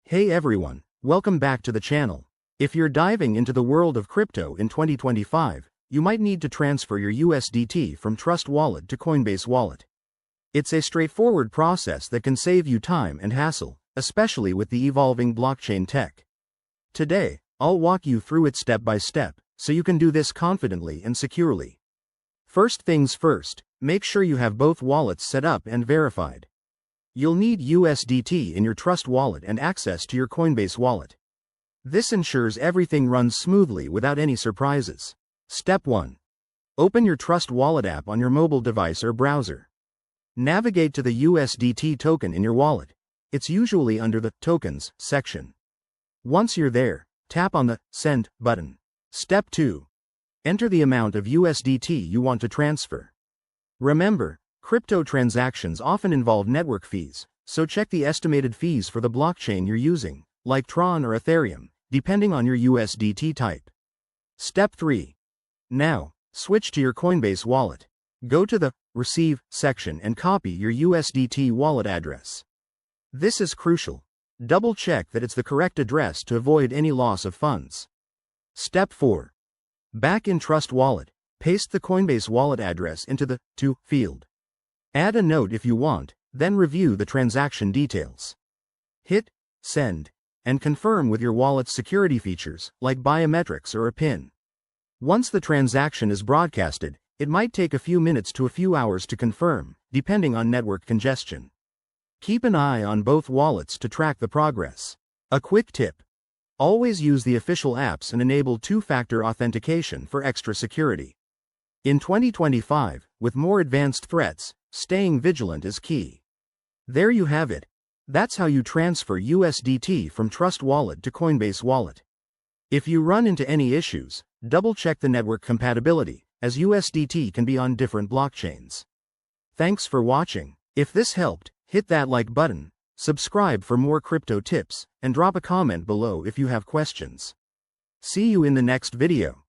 Hey everyone, welcome back to the channel. If you're diving into the world of crypto in 2025, you might need to transfer your USDT from Trust Wallet to Coinbase Wallet. It's a straightforward process that can save you time and hassle, especially with the evolving blockchain tech. Today, I'll walk you through it step by step, so you can do this confidently and securely. First things first, make sure you have both wallets set up and verified. You'll need USDT in your Trust Wallet and access to your Coinbase Wallet. This ensures everything runs smoothly without any surprises. Step 1. Open your Trust Wallet app on your mobile device or browser. Navigate to the USDT token in your wallet. It's usually under the Tokens section. Once you're there, tap on the Send button. Step 2. Enter the amount of USDT you want to transfer. Remember, crypto transactions often involve network fees, so check the estimated fees for the blockchain you're using, like Tron or Ethereum, depending on your USDT type. Step 3. Now, switch to your Coinbase wallet. Go to the Receive section and copy your USDT wallet address. This is crucial. Double check that it's the correct address to avoid any loss of funds. Step 4. Back in Trust Wallet, paste the Coinbase wallet address into the To field. Add a note if you want, then review the transaction details. Hit Send, and confirm with your wallet's security features, like biometrics or a PIN. Once the transaction is broadcasted, it might take a few minutes to a few hours to confirm, depending on network congestion. Keep an eye on both wallets to track the progress. A quick tip: always use the official apps and enable two-factor authentication for extra security. In 2025, with more advanced threats, staying vigilant is key. There you have it. That's how you transfer USDT from Trust Wallet to Coinbase Wallet. If you run into any issues, double-check the network compatibility, as USDT can be on different blockchains. Thanks for watching. If this helped, hit that like button, subscribe for more crypto tips, and drop a comment below if you have questions. See you in the next video.